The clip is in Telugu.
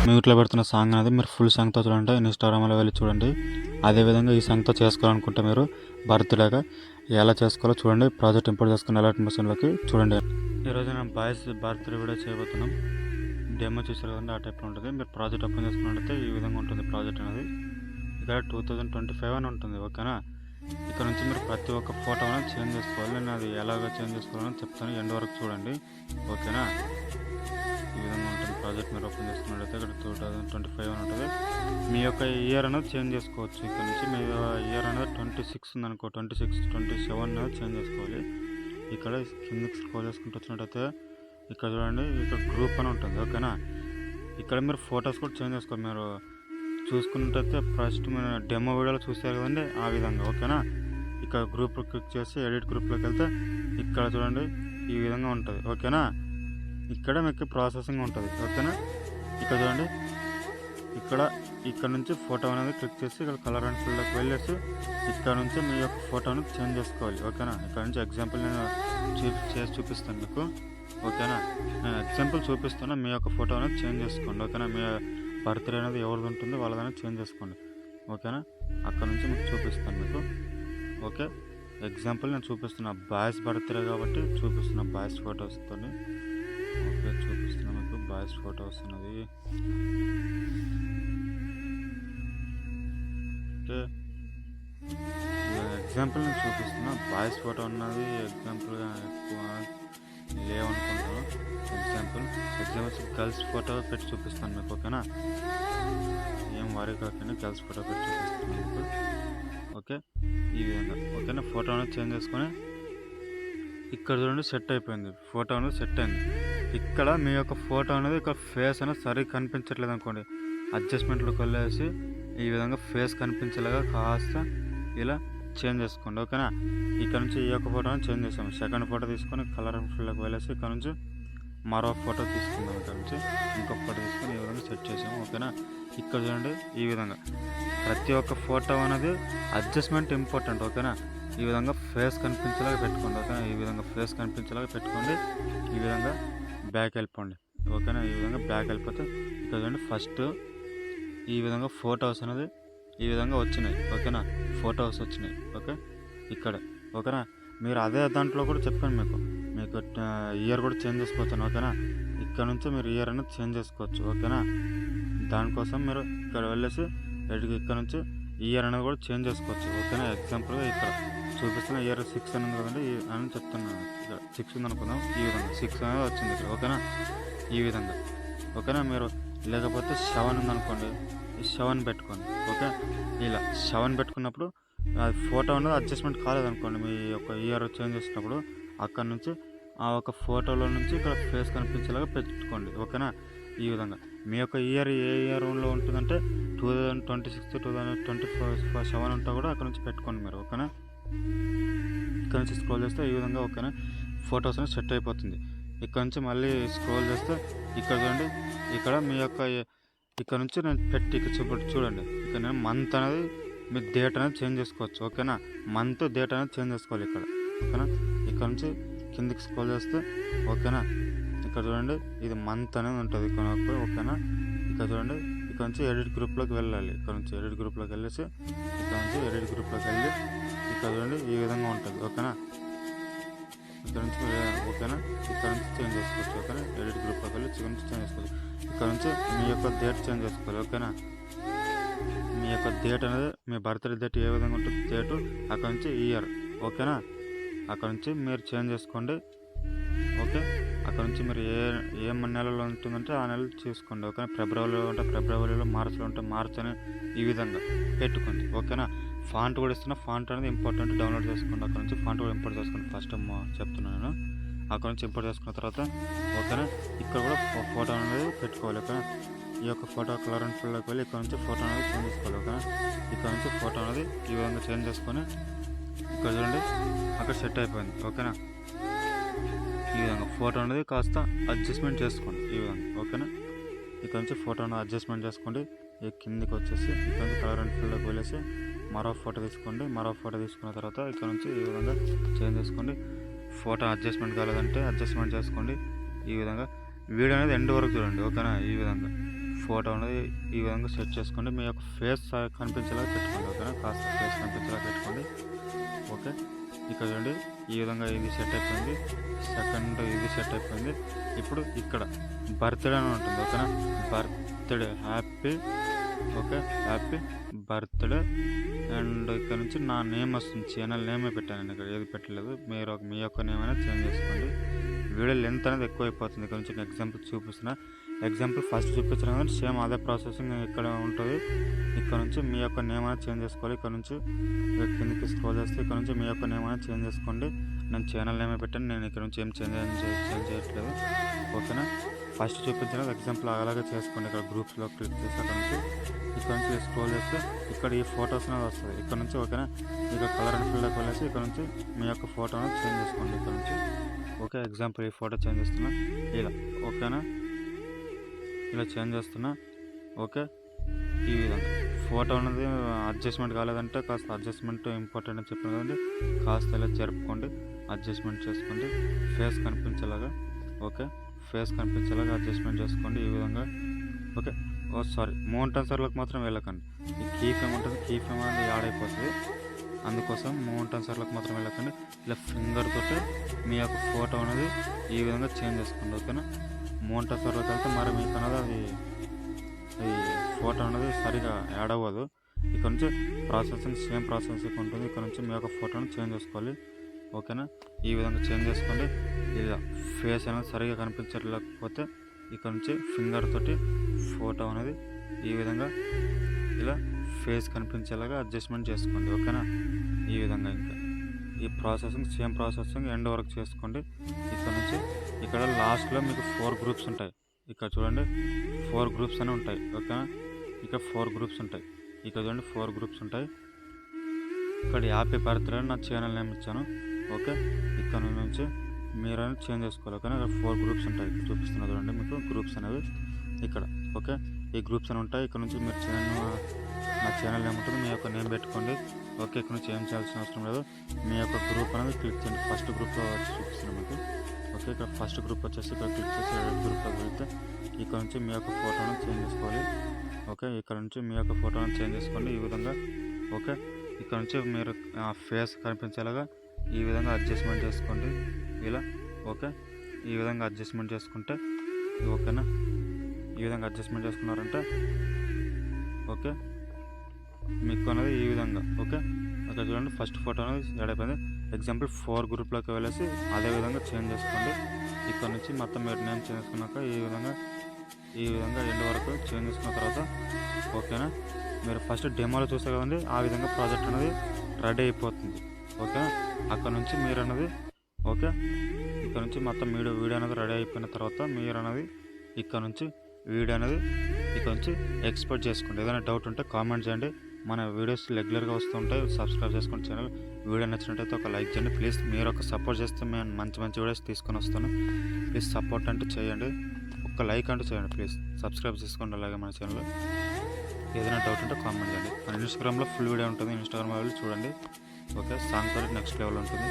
మ్యూట్లో పెడుతున్న సాంగ్ అనేది మీరు ఫుల్ సాంగ్తో చూడండి, ఇన్స్టాగ్రామ్లో వెళ్ళి చూడండి. అదేవిధంగా ఈ సాంగ్తో చేసుకోవాలనుకుంటే మీరు బర్త్డేగా ఎలా చేసుకోవాలో చూడండి. ప్రాజెక్ట్ ఇంపోర్ట్ చేసుకుని అలర్ట్ మిషన్లోకి చూడండి. ఈరోజు నేను బాయ్స్ బర్త్డే వీడియో చేయబోతున్నాం. డెమో చూసారు కదండి, ఆ టైప్లో ఉంటుంది. మీరు ప్రాజెక్ట్ ఓపెన్ చేసుకున్నట్లయితే ఈ విధంగా ఉంటుంది ప్రాజెక్ట్ అనేది. ఇక్కడ 2025 అని ఉంటుంది, ఓకేనా. ఇక్కడ నుంచి మీరు ప్రతి ఒక్క ఫోటో అనేది చేంజ్ చేసుకోవాలి. నేను అది ఎలాగ చేంజ్ చేసుకోవాలని చెప్తాను, ఎండ్ వరకు చూడండి, ఓకేనా. ఈ విధంగా ఉంటుంది ప్రాజెక్ట్. మీరు ఓపెన్ చేసుకున్నట్లయితే ఇక్కడ 2025 అని ఉంటుంది. మీ యొక్క ఇయర్ అనేది చేంజ్ చేసుకోవచ్చు. ఇక్కడ నుంచి మీ ఇయర్ అనేది 26 ఉందనుకో, 26, 27 అనేది చేంజ్ చేసుకోవాలి. ఇక్కడ కిందకి స్క్రోల్ చేసుకుంటూ వచ్చినట్టయితే ఇక్కడ చూడండి, ఇక్కడ గ్రూప్ అని ఉంటుంది, ఓకేనా. ఇక్కడ మీరు ఫొటోస్ కూడా చేంజ్ చేసుకోవాలి. మీరు చూసుకున్నట్టయితే ఫస్ట్ మీరు డెమో వీడియోలో చూసారు కదండి, ఆ విధంగా, ఓకేనా. ఇక్కడ గ్రూప్ క్లిక్ చేసి ఎడిట్ గ్రూప్లోకి వెళ్తే ఇక్కడ చూడండి ఈ విధంగా ఉంటుంది, ఓకేనా. ఇక్కడ మీకు ప్రాసెసింగ్ ఉంటుంది, ఓకేనా. ఇక్కడ చూడండి, ఇక్కడ నుంచి ఫోటో అనేది క్లిక్ చేసి ఇక్కడ కలర్ అండ్ ఫిల్లోకి వెళ్ళేసి ఇక్కడ నుంచి మీ యొక్క ఫోటోని చేంజ్ చేసుకోవాలి, ఓకేనా. ఇక్కడ నుంచి ఎగ్జాంపుల్ నేను చేసి చూపిస్తాను మీకు, ఓకేనా. నేను ఎగ్జాంపుల్ చూపిస్తాను, మీ యొక్క ఫోటో అనేది చేంజ్ చేసుకోండి, ఓకేనా. మీ బర్త్డే అనేది ఎవరిది ఉంటుందో వాళ్ళదని చేంజ్ చేసుకోండి, ఓకేనా. అక్కడ నుంచి మీకు చూపిస్తాను మీకు, ఓకే. ఎగ్జాంపుల్ నేను చూపిస్తున్నా బాయ్స్ బర్త్డే కాబట్టి చూపిస్తున్నా బాయ్స్ ఫొటోస్తో, ఓకే. చూపిస్తున్నా మీకు బాయ్స్ ఫోటో వస్తున్నది, ఓకే. ఎగ్జాంపుల్ నేను చూపిస్తున్నా బాయ్స్ ఫోటో ఉన్నది. ఎగ్జాంపుల్గా ఎక్కువ లేవనుకుంటాను. ఎగ్జాంపుల్ గర్ల్స్ ఫోటో పెట్టి చూపిస్తాను మీకు, ఓకేనా. ఏం వారి కాకుండా గర్ల్స్ ఫోటో పెట్టి చూపిస్తాను మీకు, ఓకే. ఈ విధంగా, ఓకేనా. ఫోటో అనేది చేంజ్ చేసుకొని ఇక్కడ చూడండి సెట్ అయిపోయింది, ఫోటో అనేది సెట్ అయింది. ఇక్కడ మీ యొక్క ఫోటో అనేది ఇక్కడ ఫేస్ అనేది సరిగ్గా కనిపించట్లేదు అనుకోండి, అడ్జస్ట్మెంట్లోకి వెళ్ళేసి ఈ విధంగా ఫేస్ కనిపించేలాగా కాస్త ఇలా చేంజ్ చేసుకోండి, ఓకేనా. ఇక్కడ నుంచి ఈ యొక్క ఫోటోని చేంజ్ చేసాము. సెకండ్ ఫోటో తీసుకొని కలర్ ఫుల్లోకి వెళ్ళేసి ఇక్కడ నుంచి మరో ఫోటో తీసుకుందాం. ఇక్కడ నుంచి ఇంకొక ఫోటో తీసుకొని ఈ విధంగా సెట్ చేసాము, ఓకేనా. ఇక్కడ చూడండి ఈ విధంగా ప్రతి ఒక్క ఫోటో అనేది అడ్జస్ట్మెంట్ ఇంపార్టెంట్, ఓకేనా. ఈ విధంగా ఫేస్ కనిపించేలాగా పెట్టుకోండి, ఓకేనా. ఈ విధంగా ఫేస్ కనిపించేలాగా పెట్టుకోండి. ఈ విధంగా బ్యాక్ వెళ్ళిపోండి, ఓకేనా. ఈ విధంగా బ్యాక్ వెళ్ళిపోతే ఇక్కడ చూడండి ఫస్ట్ ఈ విధంగా ఫోటోస్ అనేది ఈ విధంగా వచ్చినాయి, ఓకేనా. ఫోటోస్ వచ్చినాయి, ఓకే. ఇక్కడ, ఓకేనా. మీరు అదే దాంట్లో కూడా చెప్పాను మీకు ఇయర్ కూడా చేంజ్ చేసుకోవచ్చు, ఓకేనా. ఇక్కడ నుంచి మీరు ఇయర్ అనేది చేంజ్ చేసుకోవచ్చు, ఓకేనా. దానికోసం మీరు ఇక్కడ వెళ్ళేసి ఇక్కడ నుంచి ఇయర్ అనేది కూడా చేంజ్ చేసుకోవచ్చు, ఓకేనా. ఎగ్జాంపుల్గా ఇక్కడ చూపిస్తున్న ఇయర్ 6 అని ఉంది కదండి అని చెప్తున్నాను. ఇక్కడ 6 ఉంది అనుకుందాం, ఈ విధంగా 6 అనేది వచ్చింది ఇక్కడ, ఓకేనా. ఈ విధంగా, ఓకేనా. మీరు లేకపోతే 7 ఉందనుకోండి, 7 పెట్టుకోండి, ఓకే. ఇలా 7 పెట్టుకున్నప్పుడు ఫోటో అనేది అడ్జస్ట్మెంట్ కాలేదనుకోండి, మీ యొక్క ఇయర్ చేంజ్ చేసినప్పుడు అక్కడ నుంచి ఆ ఒక ఫోటోలో నుంచి ఇక్కడ ఫేస్ కనిపించేలాగా పెట్టుకోండి, ఓకేనా. ఈ విధంగా మీ యొక్క ఇయర్ ఏ ఇయర్లో ఉంటుందంటే 2026, 2027 ఉంటా కూడా అక్కడ నుంచి పెట్టుకోండి మీరు, ఓకేనా. ఇక్కడ నుంచి స్క్రోల్ చేస్తే ఈ విధంగా, ఓకేనా. ఫొటోస్ అనేది సెట్ అయిపోతుంది. ఇక్కడ నుంచి మళ్ళీ స్క్రోల్ చేస్తే ఇక్కడ చూడండి, ఇక్కడ మీ యొక్క ఇక్కడ నుంచి నేను పెట్టి ఇక్కడ చూడండి, ఇక్కడ నేను మంత్ అనేది మీ డేట్ అనేది చేంజ్ చేసుకోవచ్చు, ఓకేనా. మంత్ డేట్ అనేది చేంజ్ చేసుకోవాలి ఇక్కడ, ఓకేనా. ఇక్కడ నుంచి కిందికి స్క్రోల్ చేస్తే, ఓకేనా. ఇక్కడ చూడండి ఇది మంత్ అనేది ఉంటుంది ఇక్కడ, ఓకేనా. ఇక్కడ చూడండి ఇక్కడ నుంచి ఎడిట్ గ్రూప్లోకి వెళ్ళాలి. ఇక్కడ నుంచి ఎడిట్ గ్రూప్లోకి వెళ్ళేసి ఇక్కడ నుంచి ఎడిట్ గ్రూప్లోకి వెళ్ళి ఇక్కడ చూడండి ఈ విధంగా ఉంటుంది, ఓకేనా. ఇక్కడ నుంచి, ఓకేనా. ఇక్కడ నుంచి చేంజ్ చేసుకోవచ్చు, ఓకేనా. ఎడిట్ గ్రూప్లోకి వెళ్ళి ఇక్కడ నుంచి చేంజ్ చేసుకోవచ్చు. ఇక్కడ నుంచి మీ యొక్క డేట్ చేంజ్ చేసుకోవాలి, ఓకేనా. మీ యొక్క డేట్ అనేది మీ బర్త్డే డేట్ ఏ విధంగా ఉంటుంది డేటు, అక్కడ నుంచి ఇయర్, ఓకేనా. అక్కడ నుంచి మీరు చేంజ్ చేసుకోండి, ఓకే. అక్కడ నుంచి మీరు ఏ నెలలో ఉంటుందంటే ఆ నెలలో చూసుకోండి, ఓకేనా. ఫిబ్రవరిలో ఉంటే ఫిబ్రవరిలో, మార్చిలో ఉంటే మార్చ్ అని ఈ విధంగా పెట్టుకోండి, ఓకేనా. ఫాంట్ కూడా ఇస్తున్నా, ఫాంట్ అనేది ఇంపార్టెంట్, డౌన్లోడ్ చేసుకోండి. అక్కడ నుంచి ఫాంట్ కూడా ఇంపోర్ట్ చేసుకోండి, ఫస్ట్ చెప్తున్నాను. అక్కడ నుంచి ఇంపోర్ట్ చేసుకున్న తర్వాత, ఓకేనా. ఇక్కడ కూడా ఫోటో అనేది పెట్టుకోవాలి, ఓకేనా. ఈ యొక్క ఫోటో కలర్ అండ్ ఫుల్లోకి వెళ్ళి ఇక్కడ నుంచి ఫోటో అనేది చేంజ్ చేసుకోవాలి, ఓకేనా. ఇక్కడ నుంచి ఫోటో అనేది ఈ విధంగా చేంజ్ చేసుకొని ఇక్కడ చూడండి అక్కడ సెట్ అయిపోయింది, ఓకేనా. ఈ విధంగా ఫోటో అనేది కాస్త అడ్జస్ట్మెంట్ చేసుకోండి, ఈ విధంగా, ఓకేనా. ఇక్కడ నుంచి ఫోటోను అడ్జస్ట్మెంట్ చేసుకోండి. ఈ కిందికి వచ్చేసి ఇక్కడ నుంచి కలర్ అండ్ ఫుల్లోకి వెళ్ళేసి మరో ఫోటో తీసుకోండి. మరో ఫోటో తీసుకున్న తర్వాత ఇక్కడ నుంచి ఈ విధంగా చేంజ్ చేసుకోండి. ఫోటో అడ్జస్ట్మెంట్ కాలేదంటే అడ్జస్ట్మెంట్ చేసుకోండి. ఈ విధంగా వీడియో అనేది ఎండ్ వరకు చూడండి, ఓకేనా. ఈ విధంగా ఫోటో అనేది ఈ విధంగా సెట్ చేసుకోండి. మీ యొక్క ఫేస్ కనిపించేలాగా పెట్టుకోండి. ఓకేనా, కాస్త ఫేస్ కనిపించేలాగా పెట్టుకోండి. ఓకే, ఇక్కడ చూడండి ఈ విధంగా ఇది సెట్ అయిపోయింది. సెకండ్ ఇది సెట్ అయిపోయింది. ఇప్పుడు ఇక్కడ బర్త్డే అని ఉంటుంది. ఓకేనా, బర్త్డే హ్యాపీ బర్త్డే. అండ్ ఇక్కడ నుంచి నా నేమ్ వస్తుంది, ఛానల్ నేమే పెట్టాను నేను, ఇక్కడ ఏది పెట్టలేదు. మీరు మీ యొక్క నేమ్ అనేది చేంజ్ చేసుకోండి. వీడియో లెంత్ అనేది ఎక్కువ అయిపోతుంది. ఇక్కడ నుంచి ఎగ్జాంపుల్ చూపిస్తున్నా. ఎగ్జాంపుల్ ఫస్ట్ చూపించిన కానీ సేమ్ అదే ప్రాసెసింగ్ ఇక్కడ ఉంటుంది. ఇక్కడ నుంచి మీ యొక్క నేమ్ అనేది చేంజ్ చేసుకోవాలి. ఇక్కడ నుంచి కిందకి స్క్రోల్ చేస్తే ఇక్కడ నుంచి మీ యొక్క నేమ్ అనేది చేంజ్ చేసుకోండి. నేను ఛానల్ నేమే పెట్టాను, నేను ఇక్కడ నుంచి ఏం చేంజ్ చేయట్లేదు. ఓకేనా, ఫస్ట్ చూపించిన ఎగ్జాంపుల్ అలాగే చేసుకోండి. ఇక్కడ గ్రూప్స్లో క్లిక్ చేసి అక్కడ నుంచి స్క్రోల్ చేస్తే ఇక్కడ ఈ ఫొటోస్ అనేది వస్తుంది. ఇక్కడ నుంచి ఓకేనా, ఇక్కడ కలర్ అండ్ ఫీల్డ్కి వెళ్ళేసి ఇక్కడ నుంచి మీ యొక్క ఫోటో అనేది చేంజ్ చేసుకోండి. ఇక్కడ నుంచి ఓకే, ఎగ్జాంపుల్ ఈ ఫోటో చేంజ్ చేస్తున్నా ఇలా. ఓకేనా, ఇలా చేంజ్ చేస్తున్నా. ఓకే, ఈ విధంగా ఫోటో అనేది అడ్జస్ట్మెంట్ కాలేదంటే కాస్త అడ్జస్ట్మెంట్ ఇంపార్టెంట్ అని చెప్పాను కదండి, కాస్త ఇలా జరుపుకోండి, అడ్జస్ట్మెంట్ చేసుకోండి. ఫేస్ కనిపించేలాగా ఓకే, ఫేస్ కనిపించేలాగా అడ్జస్ట్మెంట్ చేసుకోండి ఈ విధంగా. ఓకే, మౌంట్ ఆన్సర్లకు మాత్రం వెళ్ళకండి. ఈ కీ ఫ్రేమ్ ఉంటుంది, కీ ఫ్రేమ్ అనేది యాడ్ అయిపోతుంది. అందుకోసం మౌంట్ ఆన్సర్లకు మాత్రం వెళ్ళకండి. ఇలా ఫింగర్ తోటి మీ యొక్క ఫోటో అనేది ఈ విధంగా చేంజ్ చేసుకోండి. ఓకేనా, మౌంట్ ఆన్సర్లోకి వెళ్తే మరి మీకు అనేది అది ఈ ఫోటో అనేది సరిగా యాడ్ అవ్వదు. ఇక్కడ నుంచి ప్రాసెసింగ్ సేమ్ ప్రాసెసింగ్ ఉంటుంది. ఇక్కడ నుంచి మీ యొక్క ఫోటోని చేంజ్ చేసుకోవాలి. ఓకేనా, ఈ విధంగా చేంజ్ చేసుకోండి. ఇలా ఫేస్ అనేది సరిగా కనిపించలేకపోతే ఇక్కడ నుంచి ఫింగర్ తోటి ఫోటో అనేది ఈ విధంగా ఇలా ఫేస్ కనిపించేలాగా అడ్జస్ట్మెంట్ చేసుకోండి. ఓకేనా, ఈ విధంగా ఇంకా ఈ ప్రాసెసింగ్ సేమ్ ప్రాసెసింగ్ ఎండ్ వరకు చేసుకోండి. ఇక్కడ నుంచి ఇక్కడ లాస్ట్లో మీకు 4 గ్రూప్స్ ఉంటాయి. ఇక్కడ చూడండి 4 గ్రూప్స్ అని ఉంటాయి. ఓకేనా, ఇక్కడ 4 గ్రూప్స్ ఉంటాయి. ఇక్కడ చూడండి 4 గ్రూప్స్ ఉంటాయి. ఇక్కడ హ్యాపీ బర్త్డే నా ఛానల్ నేమ్ ఇచ్చాను. ఓకే, ఇక్కడ నుంచి మీరు అనేది చేంజ్ చేసుకోవాలి. ఓకేనా, ఇక్కడ 4 గ్రూప్స్ ఉంటాయి. చూపిస్తున్నా చూడండి మీకు గ్రూప్స్ అనేవి ఇక్కడ. ఓకే, ఈ గ్రూప్స్ అని ఉంటాయి. ఇక్కడ నుంచి మీరు నా ఛానల్ నేమ్ ఉంటుంది, మీ యొక్క నేమ్ పెట్టుకోండి. ఓకే, ఇక్కడ నుంచి ఏం చేయాల్సిన అవసరం లేదు. మీ యొక్క గ్రూప్ అనేది క్లిక్ చేయండి. ఫస్ట్ గ్రూప్లో వచ్చి చూపిస్తున్నాను మీకు. ఓకే, ఇక్కడ ఫస్ట్ గ్రూప్ వచ్చేసి ఇక్కడ క్లిక్ చేసి గ్రూప్లో వెళ్తే ఇక్కడ నుంచి మీ యొక్క ఫోటోను చేంజ్ చేసుకోవాలి. ఓకే, ఇక్కడ నుంచి మీ యొక్క ఫోటోను చేంజ్ చేసుకోండి ఈ విధంగా. ఓకే, ఇక్కడ నుంచి మీరు ఫేస్ కనిపించేలాగా ఈ విధంగా అడ్జస్ట్మెంట్ చేసుకోండి ఇలా. ఓకే, ఈ విధంగా అడ్జస్ట్మెంట్ చేసుకుంటే ఓకేనా, ఈ విధంగా అడ్జస్ట్మెంట్ చేసుకున్నారంటే ఓకే మీకు అనేది ఈ విధంగా. ఓకే, అక్కడ చూడండి ఫస్ట్ ఫోటో అనేది యాడ్ అయిపోయింది. ఎగ్జాంపుల్ 4 గ్రూప్లోకి వెళ్ళేసి అదే విధంగా చేంజ్ చేసుకోండి. ఇక్కడ నుంచి మొత్తం మీరు నేమ్ చేంజ్ చేసుకున్నాక ఈ విధంగా ఎండ్ వరకు చేంజ్ చేసుకున్న తర్వాత ఓకేనా, మీరు ఫస్ట్ డెమోలో చూస్తే కదండి ఆ విధంగా ప్రాజెక్ట్ అనేది రెడీ అయిపోతుంది. ఓకేనా, అక్కడ నుంచి మీరు అనేది ఓకే, ఇక్కడ నుంచి మొత్తం వీడియో అనేది రెడీ అయిపోయిన తర్వాత మీరు అనేది ఇక్కడ నుంచి వీడియో అనేది ఇక్కడ నుంచి ఎక్స్పోర్ట్ చేసుకోండి. ఏదైనా డౌట్ ఉంటే కామెంట్ చేయండి. మన వీడియోస్ రెగ్యులర్గా వస్తుంటాయి. సబ్స్క్రైబ్ చేసుకోండి ఛానల్. వీడియో నచ్చినట్టయితే ఒక లైక్ చేయండి ప్లీజ్. మీరు ఒక సపోర్ట్ చేస్తే మేము మంచి వీడియోస్ తీసుకొని వస్తాను. ప్లీజ్ సపోర్ట్ అంటే చేయండి, ఒక లైక్ అంటే చేయండి ప్లీజ్. సబ్స్క్రైబ్ చేసుకోండి అలాగే మన ఛానల్. ఏదైనా డౌట్ ఉంటే కామెంట్ చేయండి. మన ఇన్స్టాగ్రామ్లో ఫుల్ వీడియో ఉంటుంది, ఇన్స్టాగ్రామ్ వెళ్ళి చూడండి. ఓకే, సాంగ్ నెక్స్ట్ లెవెల్ ఉంటుంది.